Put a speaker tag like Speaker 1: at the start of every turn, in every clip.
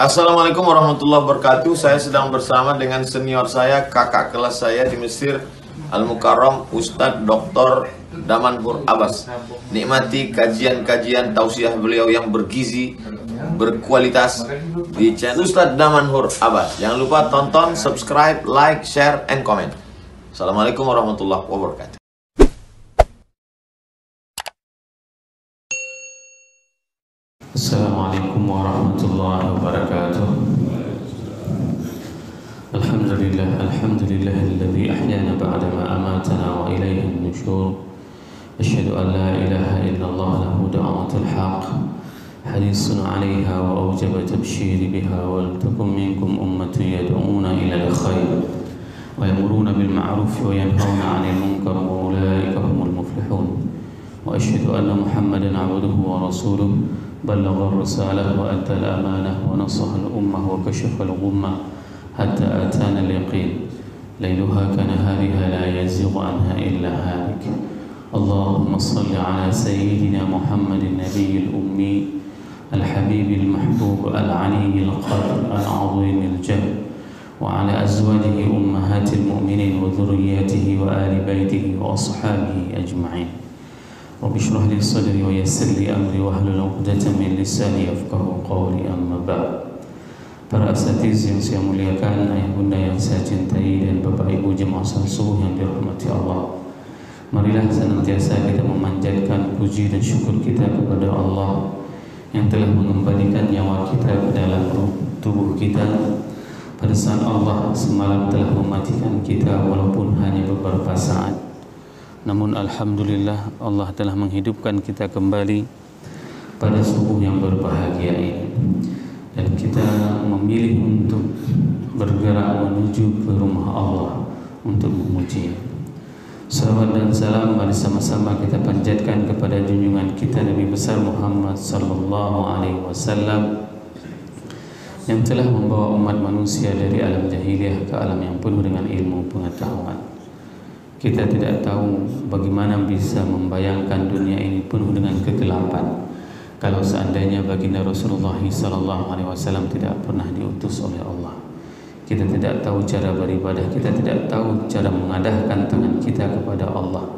Speaker 1: Assalamualaikum warahmatullahi wabarakatuh. Saya sedang bersama dengan senior saya, kakak kelas saya di Mesir, Al-Mukarram, Ustadz Dr. Damanhur Abbas. Nikmati kajian-kajian tausiah beliau yang bergizi, berkualitas di channel Ustadz Damanhur Abbas. Jangan lupa tonton, subscribe, like, share, and comment. Assalamualaikum warahmatullahi wabarakatuh.
Speaker 2: Assalamualaikum warahmatullahi wabarakatuh. Alhamdulillahilladzi ahyana ba'da ma amatana wa ilaihi nusyur. Asyhadu an la ilaha illallah lahu da'watul haqq. Hadisun 'alaiha wa awjaba tabsyiri biha wal takum minkum ummatun yad'una ila al-khair wa yamuruna bil ma'ruf wa yanhauna 'anil munkar wa ulaika humul muflihun. Wa asyhadu anna Muhammadan 'abduhu wa rasuluhu بلغ الرسالة وأدى الأمانة ونصح الأمة وكشف الغمة حتى أتانا اليقين ليلها كنهارها لا يزيغ عنها إلا هالك. اللهم صل على سيدنا محمد النبي الأمي الحبيب المحبوب العلي القدر العظيم الجاه وعلى أزواجه أمهات المؤمنين وذرياته وآل بيته وأصحابه أجمعين. Rabbi shrah li sadri wa yassir li amri wahlul 'uqdatam min lisani yafqahu qawli, amma ba'd. Para asatiz yang saya muliakan, ayah bunda yang saya cintai, dan bapak ibu jemaah salat subuh yang dirahmati Allah, marilah senantiasa kita memanjatkan puji dan syukur kita kepada Allah yang telah mengembalikan nyawa kita ke dalam tubuh kita pada saat Allah semalam telah mematikan kita walaupun hanya beberapa saat. Namun alhamdulillah Allah telah menghidupkan kita kembali pada subuh yang berbahagia ini, dan kita memilih untuk bergerak menuju ke rumah Allah untuk memuji. Salawat dan salam mari sama-sama kita panjatkan kepada junjungan kita Nabi besar Muhammad sallallahu alaihi wasallam yang telah membawa umat manusia dari alam jahiliyah ke alam yang penuh dengan ilmu pengetahuan. Kita tidak tahu bagaimana bisa membayangkan dunia ini penuh dengan kegelapan kalau seandainya baginda Rasulullah SAW tidak pernah diutus oleh Allah. Kita tidak tahu cara beribadah, kita tidak tahu cara mengadahkan tangan kita kepada Allah.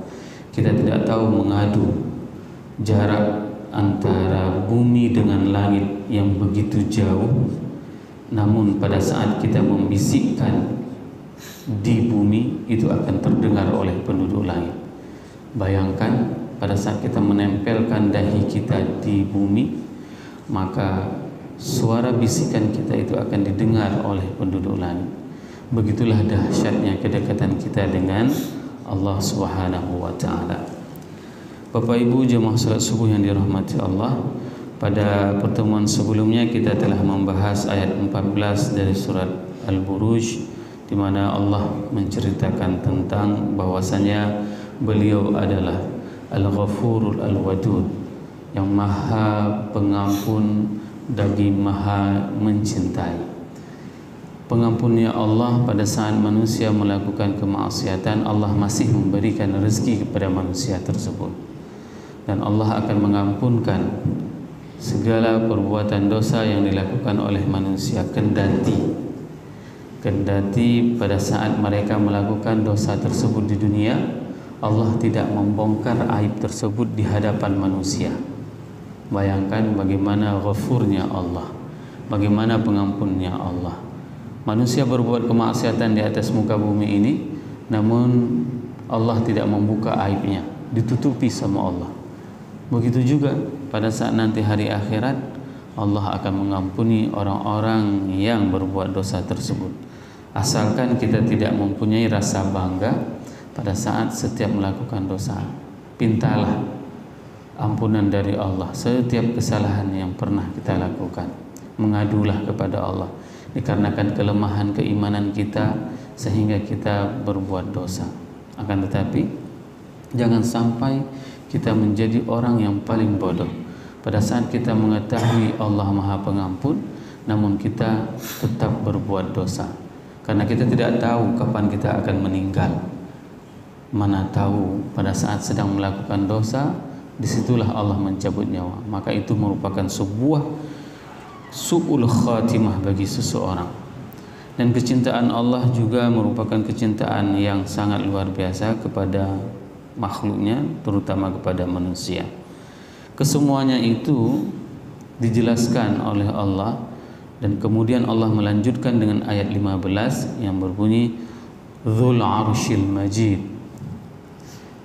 Speaker 2: Kita tidak tahu mengadu jarak antara bumi dengan langit yang begitu jauh. Namun pada saat kita membisikkan di bumi, itu akan terdengar oleh penduduk langit. Bayangkan pada saat kita menempelkan dahi kita di bumi, maka suara bisikan kita itu akan didengar oleh penduduk langit. Begitulah dahsyatnya kedekatan kita dengan Allah Subhanahu wa taala. Bapak Ibu jemaah salat subuh yang dirahmati Allah, pada pertemuan sebelumnya kita telah membahas ayat 14 dari surat Al-Buruj, di mana Allah menceritakan tentang bahwasanya beliau adalah Al-Ghafurul Al-Wadud, yang maha pengampun lagi maha mencintai. Pengampunnya Allah pada saat manusia melakukan kemaksiatan, Allah masih memberikan rezeki kepada manusia tersebut, dan Allah akan mengampunkan segala perbuatan dosa yang dilakukan oleh manusia kendati pada saat mereka melakukan dosa tersebut di dunia, Allah tidak membongkar aib tersebut di hadapan manusia. Bayangkan bagaimana ghafurnya Allah, bagaimana pengampunnya Allah. Manusia berbuat kemaksiatan di atas muka bumi ini, namun Allah tidak membuka aibnya, ditutupi sama Allah. Begitu juga pada saat nanti hari akhirat, Allah akan mengampuni orang-orang yang berbuat dosa tersebut. Asalkan kita tidak mempunyai rasa bangga pada saat setiap melakukan dosa. Pintalah ampunan dari Allah setiap kesalahan yang pernah kita lakukan. Mengadulah kepada Allah dikarenakan kelemahan keimanan kita sehingga kita berbuat dosa. Akan tetapi jangan sampai kita menjadi orang yang paling bodoh pada saat kita mengetahui Allah Maha Pengampun, namun kita tetap berbuat dosa. Karena kita tidak tahu kapan kita akan meninggal. Mana tahu pada saat sedang melakukan dosa, disitulah Allah mencabut nyawa. Maka itu merupakan sebuah su'ul khatimah bagi seseorang. Dan kecintaan Allah juga merupakan kecintaan yang sangat luar biasa kepada makhluknya, terutama kepada manusia. Kesemuanya itu dijelaskan oleh Allah, dan kemudian Allah melanjutkan dengan ayat 15 yang berbunyi Dzul Arsyil Majid,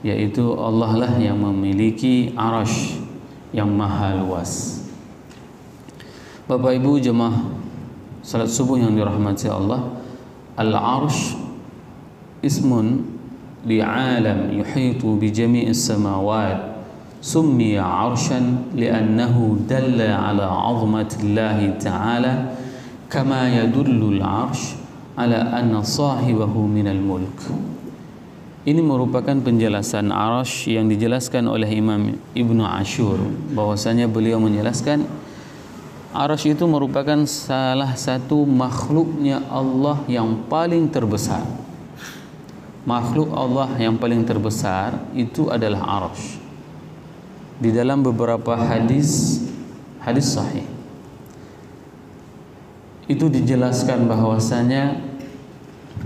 Speaker 2: yaitu Allah lah yang memiliki arasy yang maha luas. Bapak Ibu jemaah salat subuh yang dirahmati Allah, al-arsh ismun li'alam yuhitu bi jami'is samawat, summiya arshan li'annahu dalla ala 'azmatillahi ta'ala kama yadullu al-arsh ala anna sahibahu minal mulk. Ini merupakan penjelasan arasy yang dijelaskan oleh Imam Ibnu Ashur, bahwasanya beliau menjelaskan arasy itu merupakan salah satu makhluknya Allah yang paling terbesar. Makhluk Allah yang paling terbesar itu adalah arasy. Di dalam beberapa hadis sahih itu dijelaskan bahwasanya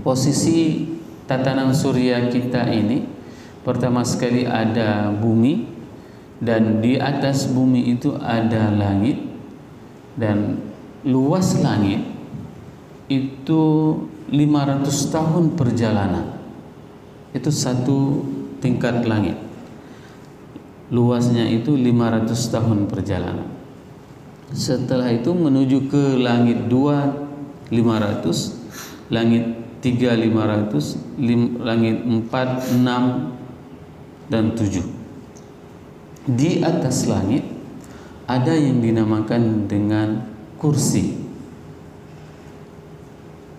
Speaker 2: posisi tatanan surya kita ini, pertama sekali ada bumi, dan di atas bumi itu ada langit, dan luas langit itu 500 tahun perjalanan. Itu satu tingkat langit, luasnya itu 500 tahun perjalanan. Setelah itu menuju ke langit 2 500, langit 3 500, langit 4 6 dan 7. Di atas langit ada yang dinamakan dengan kursi.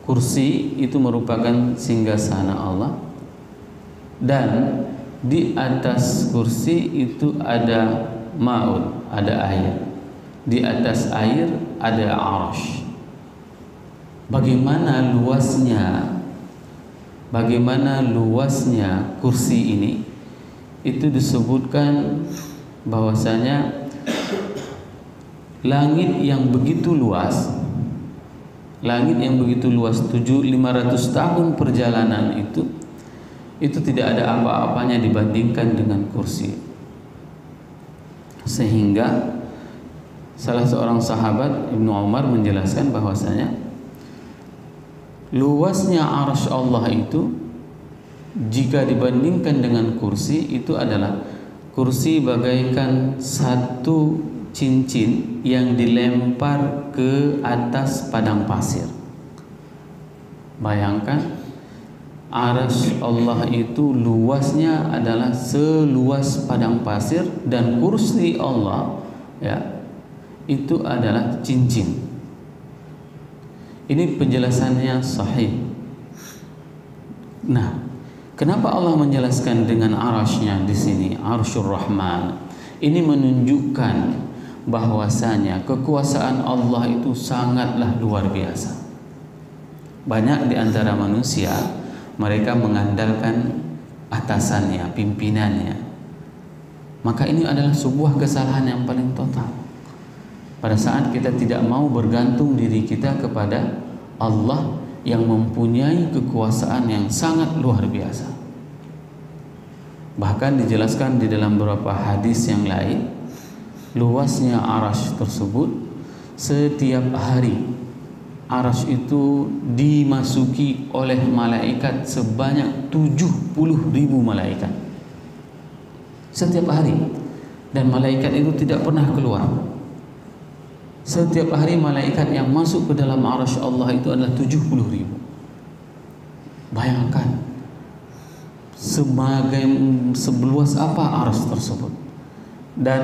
Speaker 2: Kursi itu merupakan singgasana Allah, dan di atas kursi itu ada ma'un, ada air. Di atas air ada arasy. Bagaimana luasnya kursi ini? Itu disebutkan bahwasanya langit yang begitu luas 500 tahun perjalanan itu tidak ada apa-apanya dibandingkan dengan kursi. Sehingga salah seorang sahabat Ibnu Umar menjelaskan bahwasanya luasnya arasy Allah itu jika dibandingkan dengan kursi, itu adalah kursi bagaikan satu cincin yang dilempar ke atas padang pasir. Bayangkan, arasy Allah itu luasnya adalah seluas padang pasir, dan kursi Allah itu adalah cincin. Ini penjelasannya sahih. Nah, kenapa Allah menjelaskan dengan arasy-Nya di sini, Arsyur Rahman? Ini menunjukkan bahwasanya kekuasaan Allah itu sangatlah luar biasa. Banyak di antara manusia, mereka mengandalkan atasannya, pimpinannya. Maka ini adalah sebuah kesalahan yang paling total. Pada saat kita tidak mau bergantung diri kita kepada Allah yang mempunyai kekuasaan yang sangat luar biasa. Bahkan dijelaskan di dalam beberapa hadis yang lain, luasnya arasy tersebut, setiap hari arasy itu dimasuki oleh malaikat sebanyak 70.000 malaikat setiap hari, dan malaikat itu tidak pernah keluar. Setiap hari malaikat yang masuk ke dalam arasy Allah itu adalah 70.000. Bayangkan sebeluas apa arasy tersebut. Dan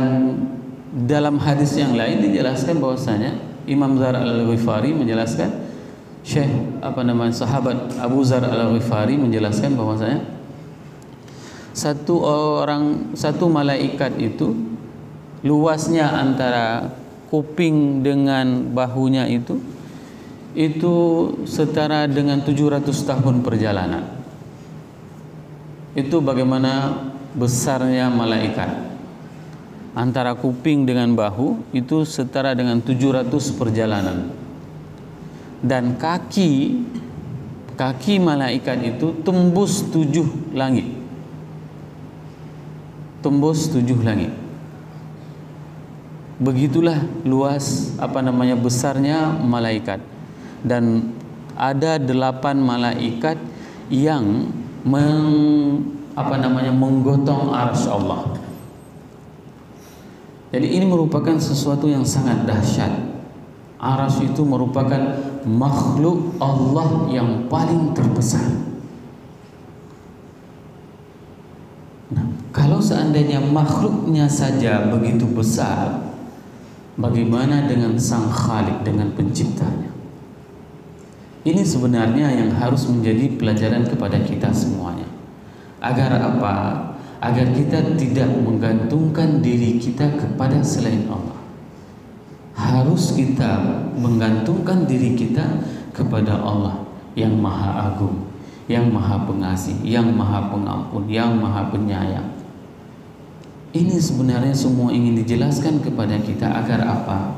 Speaker 2: dalam hadis yang lain dijelaskan bahwasanya Imam Dzar Al-Ghifari menjelaskan, sahabat Abu Dzar Al-Ghifari menjelaskan bahwasanya satu malaikat itu luasnya antara kuping dengan bahunya itu setara dengan 700 tahun perjalanan. Itu bagaimana besarnya malaikat. antara kuping dengan bahu itu setara dengan 700 perjalanan. Dan kaki malaikat itu tembus 7 langit. Tembus 7 langit. Begitulah luas besarnya malaikat. Dan ada 8 malaikat yang menggotong arsy Allah. Jadi ini merupakan sesuatu yang sangat dahsyat. Arsy itu merupakan makhluk Allah yang paling terbesar. Nah, kalau seandainya makhluknya saja begitu besar, bagaimana dengan Sang Khalik, dengan penciptanya? Ini sebenarnya yang harus menjadi pelajaran kepada kita semuanya. Agar apa? Agar kita tidak menggantungkan diri kita kepada selain Allah. Harus kita menggantungkan diri kita kepada Allah yang Maha Agung, yang Maha Pengasih, yang Maha Pengampun, yang Maha Penyayang. Ini sebenarnya semua ingin dijelaskan kepada kita agar apa?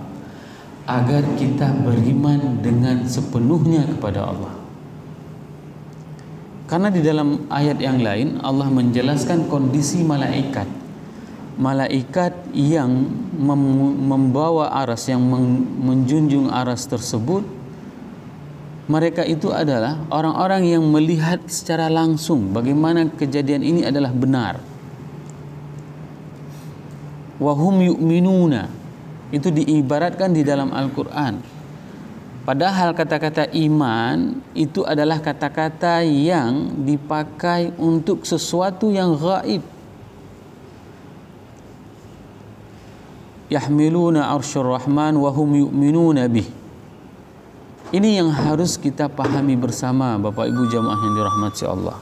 Speaker 2: Agar kita beriman dengan sepenuhnya kepada Allah. Karena di dalam ayat yang lain Allah menjelaskan kondisi malaikat. Malaikat yang membawa aras, yang menjunjung aras tersebut, mereka itu adalah orang-orang yang melihat secara langsung bagaimana kejadian ini adalah benar. Wahum yu'minuna, itu diibaratkan di dalam Al-Quran. Padahal kata-kata iman itu adalah kata-kata yang dipakai untuk sesuatu yang gaib. Yahmiluna arsyur rahman wa hum yu'minuna bih. Ini yang harus kita pahami bersama, Bapak Ibu jamaah yang dirahmati Allah.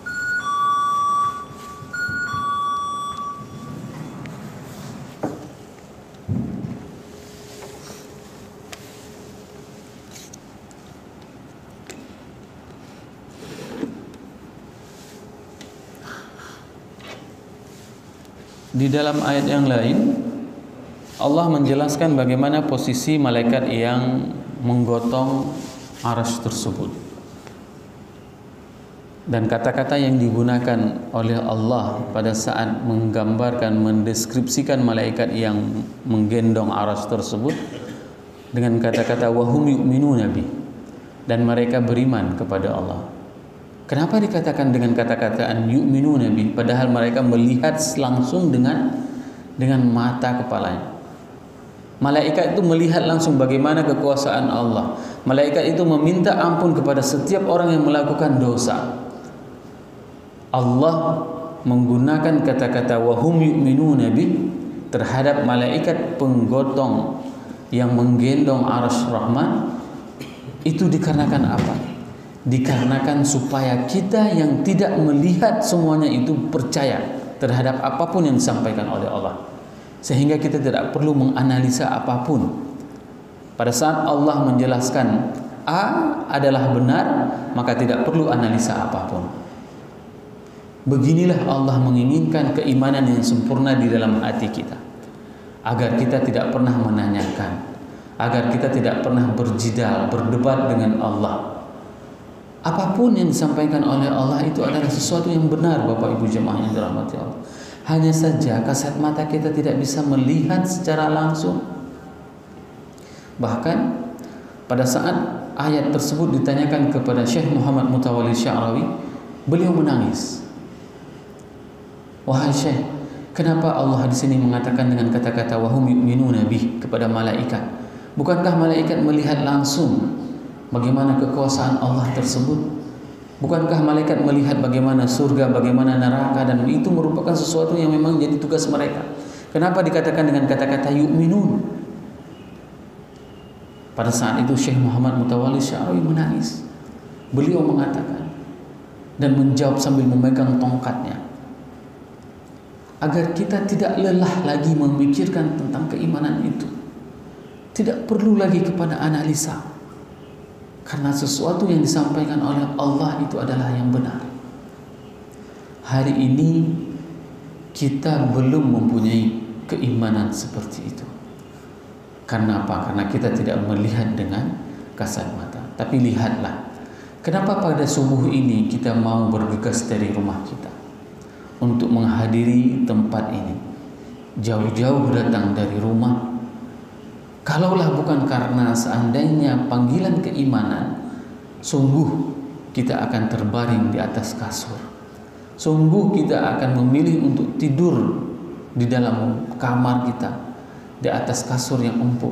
Speaker 2: Di dalam ayat yang lain Allah menjelaskan bagaimana posisi malaikat yang menggotong arsy tersebut. Dan kata-kata yang digunakan oleh Allah pada saat menggambarkan, mendeskripsikan malaikat yang menggendong arsy tersebut dengan kata-kata wahum yu'minuna bih, dan mereka beriman kepada Allah. Kenapa dikatakan dengan kata-kata yu'minuna bih padahal mereka melihat langsung dengan mata kepalanya? Malaikat itu melihat langsung bagaimana kekuasaan Allah. Malaikat itu meminta ampun kepada setiap orang yang melakukan dosa. Allah menggunakan kata-kata wahum yu'minuna bih terhadap malaikat penggotong yang menggendong arsy Rahman. Itu dikarenakan apa? Dikarenakan supaya kita yang tidak melihat semuanya itu percaya terhadap apapun yang disampaikan oleh Allah. Sehingga kita tidak perlu menganalisa apapun. Pada saat Allah menjelaskan A adalah benar, maka tidak perlu analisa apapun. Beginilah Allah menginginkan keimanan yang sempurna di dalam hati kita, agar kita tidak pernah menanyakan, agar kita tidak pernah berjidal, berdebat dengan Allah. Apapun yang disampaikan oleh Allah itu adalah sesuatu yang benar, Bapak Ibu jemaah yang dirahmati Allah. Hanya saja kasat mata kita tidak bisa melihat secara langsung. Bahkan pada saat ayat tersebut ditanyakan kepada Syekh Muhammad Mutawalli Sya'rawi, beliau menangis. Wahai Syekh, kenapa Allah di sini mengatakan dengan kata-kata wahum yu'minuna bih kepada malaikat? Bukankah malaikat melihat langsung bagaimana kekuasaan Allah tersebut? Bukankah malaikat melihat bagaimana surga, bagaimana neraka, dan itu merupakan sesuatu yang memang jadi tugas mereka? Kenapa dikatakan dengan kata-kata yu'minun? Pada saat itu Syekh Muhammad Mutawalli Sya'rawi menangis. Beliau mengatakan dan menjawab sambil memegang tongkatnya, agar kita tidak lelah lagi memikirkan tentang keimanan itu. Tidak perlu lagi kepada analisa. Karena sesuatu yang disampaikan oleh Allah itu adalah yang benar. Hari ini kita belum mempunyai keimanan seperti itu. Karena apa? Karena kita tidak melihat dengan kasat mata. Tapi lihatlah, kenapa pada subuh ini kita mau bergegas dari rumah kita untuk menghadiri tempat ini, jauh-jauh datang dari rumah. Kalaulah bukan karena seandainya panggilan keimanan, sungguh kita akan terbaring di atas kasur. Sungguh kita akan memilih untuk tidur di dalam kamar kita, di atas kasur yang empuk.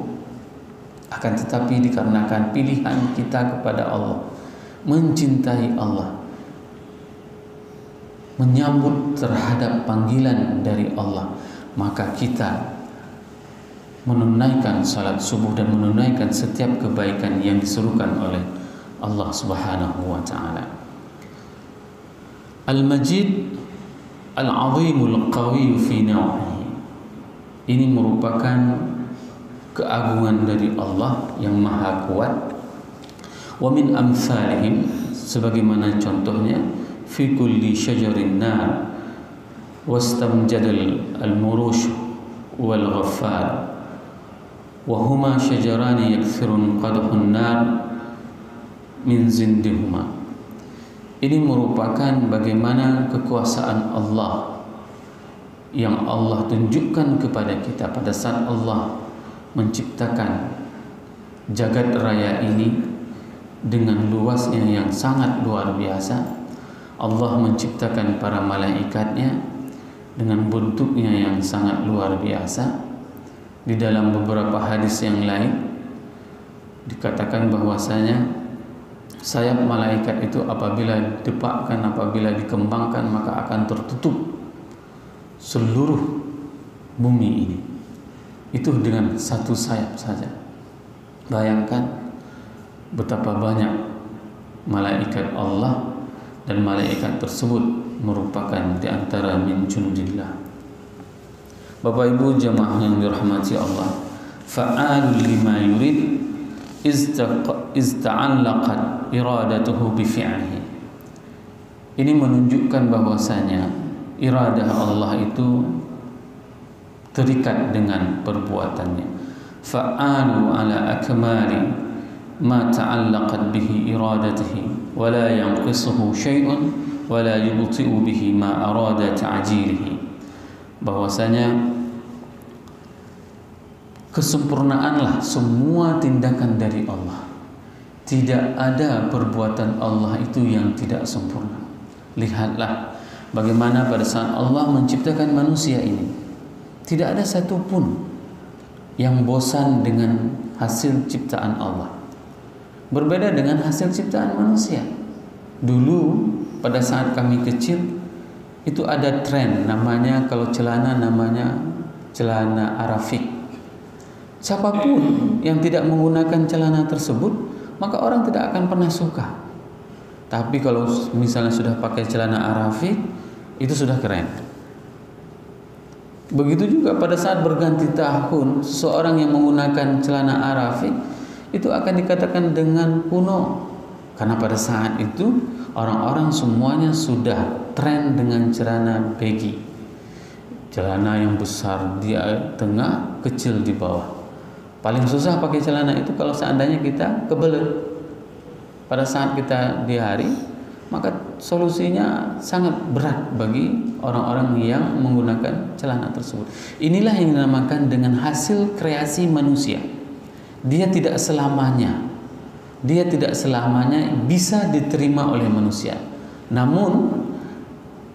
Speaker 2: Akan tetapi dikarenakan pilihan kita kepada Allah, mencintai Allah, menyambut terhadap panggilan dari Allah, maka kita menunaikan salat subuh dan menunaikan setiap kebaikan yang disuruhkan oleh Allah Subhanahu wa ta'ala. Al-Majid Al-Azimul Qawi fi naw'ihi. Ini merupakan keagungan dari Allah yang maha kuat. Wa min amsalihim, sebagaimana contohnya, fi kulli syajarin nar wastamjadal al-murush wal ghaffar wa huma syajarani yakthirun qadhun nar min zindihuma. Ini merupakan bagaimana kekuasaan Allah yang Allah tunjukkan kepada kita pada saat Allah menciptakan jagat raya ini dengan luasnya yang sangat luar biasa. Allah menciptakan para malaikatnya dengan bentuknya yang sangat luar biasa. Di dalam beberapa hadis yang lain dikatakan bahwasanya sayap malaikat itu apabila didepakkan, apabila dikembangkan, maka akan tertutup seluruh bumi ini. Itu dengan satu sayap saja. Bayangkan betapa banyak malaikat Allah, dan malaikat tersebut merupakan di antara min jundillah. Bapak Ibu jamaah yang dirahmati Allah, fa'alul lima yurid ista'allaqat iradatuhu bifi'lihi. Ini menunjukkan bahwasanya iradah Allah itu terikat dengan perbuatannya. Fa'alu ala akmali ma ta'allaqat bihi iradatihi wa la yanqisuhu syai'un wa la yubti'u bihi ma arada ta'jilihi. Bahwasanya kesempurnaanlah semua tindakan dari Allah. Tidak ada perbuatan Allah itu yang tidak sempurna. Lihatlah bagaimana pada saat Allah menciptakan manusia ini, tidak ada satupun yang bosan dengan hasil ciptaan Allah. Berbeda dengan hasil ciptaan manusia. Dulu pada saat kami kecil itu ada tren namanya, kalau celana namanya celana arafik. Siapapun yang tidak menggunakan celana tersebut, maka orang tidak akan pernah suka. Tapi kalau misalnya sudah pakai celana arafik, itu sudah keren. Begitu juga pada saat berganti tahun, seorang yang menggunakan celana arafik itu akan dikatakan dengan kuno. Karena pada saat itu orang-orang semuanya sudah tren dengan celana baggy. Celana yang besar di tengah, kecil di bawah. Paling susah pakai celana itu kalau seandainya kita kebelet pada saat kita di hari, maka solusinya sangat berat bagi orang-orang yang menggunakan celana tersebut. Inilah yang dinamakan dengan hasil kreasi manusia. Dia tidak selamanya bisa diterima oleh manusia. Namun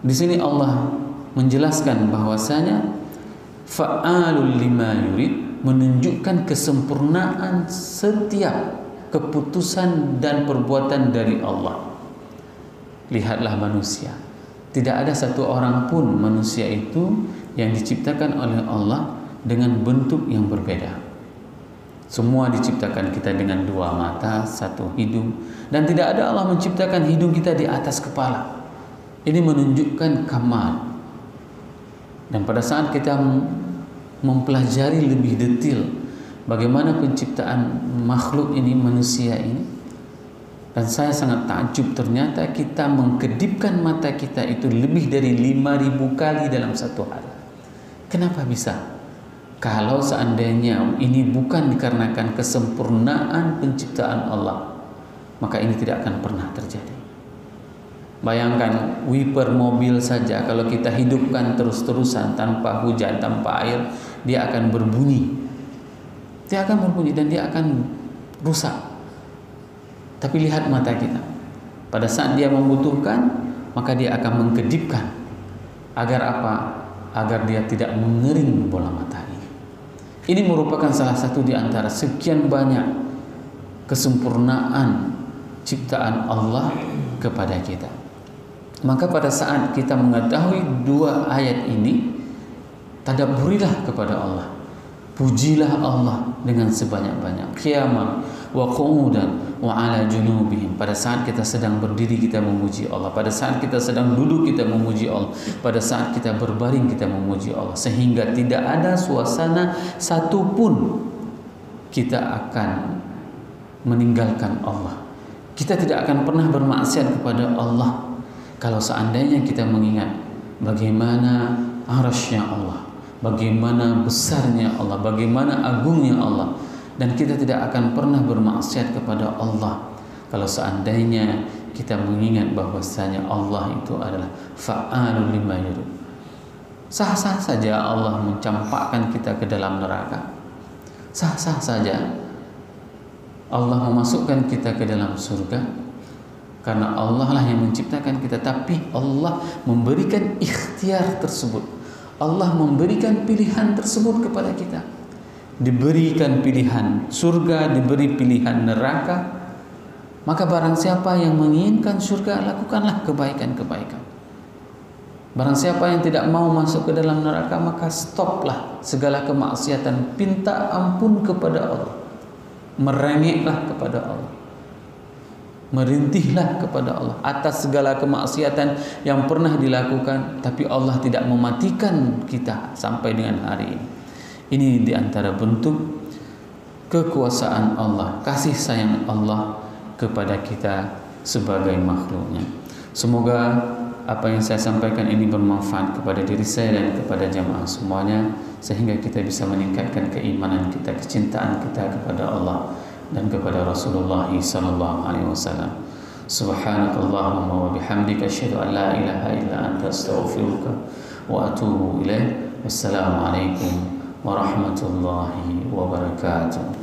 Speaker 2: di sini Allah menjelaskan bahwasanya fa'alul lima yurid, menunjukkan kesempurnaan setiap keputusan dan perbuatan dari Allah. Lihatlah manusia, tidak ada satu orang pun manusia itu yang diciptakan oleh Allah dengan bentuk yang berbeda. Semua diciptakan kita dengan dua mata, satu hidung, dan tidak ada Allah menciptakan hidung kita di atas kepala. Ini menunjukkan kamal. Dan pada saat kita mempelajari lebih detail bagaimana penciptaan makhluk ini, manusia ini, dan saya sangat takjub, ternyata kita mengkedipkan mata kita itu lebih dari 5.000 kali dalam satu hari. Kenapa bisa?
Speaker 3: Kalau seandainya ini bukan dikarenakan kesempurnaan penciptaan Allah, maka ini tidak akan pernah terjadi. Bayangkan wiper mobil saja, kalau kita hidupkan terus-terusan tanpa hujan, tanpa air, dia akan berbunyi. Dia akan berbunyi dan dia akan rusak. Tapi lihat mata kita. Pada saat dia membutuhkan, maka dia akan mengkedipkan. Agar apa? Agar dia tidak mengering bola matahari. Ini merupakan salah satu di antara sekian banyak kesempurnaan ciptaan Allah kepada kita. Maka pada saat kita mengetahui dua ayat ini, tadabburilah kepada Allah. Pujilah Allah dengan sebanyak-banyak. Qiyamah wa qu'udan wa ala junubihim. Pada saat kita sedang berdiri kita memuji Allah. Pada saat kita sedang duduk kita memuji Allah. Pada saat kita berbaring kita memuji Allah. Sehingga tidak ada suasana satupun kita akan meninggalkan Allah. Kita tidak akan pernah bermaksiat kepada Allah kalau seandainya kita mengingat bagaimana arasy-Nya Allah, bagaimana besarnya Allah, bagaimana agungnya Allah, dan kita tidak akan pernah bermaksiat kepada Allah kalau seandainya kita mengingat bahwasanya Allah itu adalah fa'alul lima yurid. Sah-sah saja Allah mencampakkan kita ke dalam neraka. Sah-sah saja Allah memasukkan kita ke dalam surga, karena Allah lah yang menciptakan kita. Tapi Allah memberikan ikhtiar tersebut, Allah memberikan pilihan tersebut kepada kita. Diberikan pilihan surga, diberi pilihan neraka. Maka barang siapa yang menginginkan surga, lakukanlah kebaikan-kebaikan. Barang siapa yang tidak mau masuk ke dalam neraka, maka stoplah segala kemaksiatan, minta ampun kepada Allah, merengeklah kepada Allah, merintihlah kepada Allah atas segala kemaksiatan yang pernah dilakukan. Tapi Allah tidak mematikan kita sampai dengan hari ini. Ini diantara bentuk kekuasaan Allah, kasih sayang Allah kepada kita sebagai makhluknya. Semoga apa yang saya sampaikan ini bermanfaat kepada diri saya dan kepada jamaah semuanya, sehingga kita bisa meningkatkan keimanan kita, kecintaan kita kepada Allah dan kepada Rasulullah sallallahu alaihi wasallam. Subhanakallahumma wa bihamdika asyhadu an la ilaha illa anta astaghfiruka wa atubu ilaik. Wassalamu alaikum warahmatullahi wabarakatuh.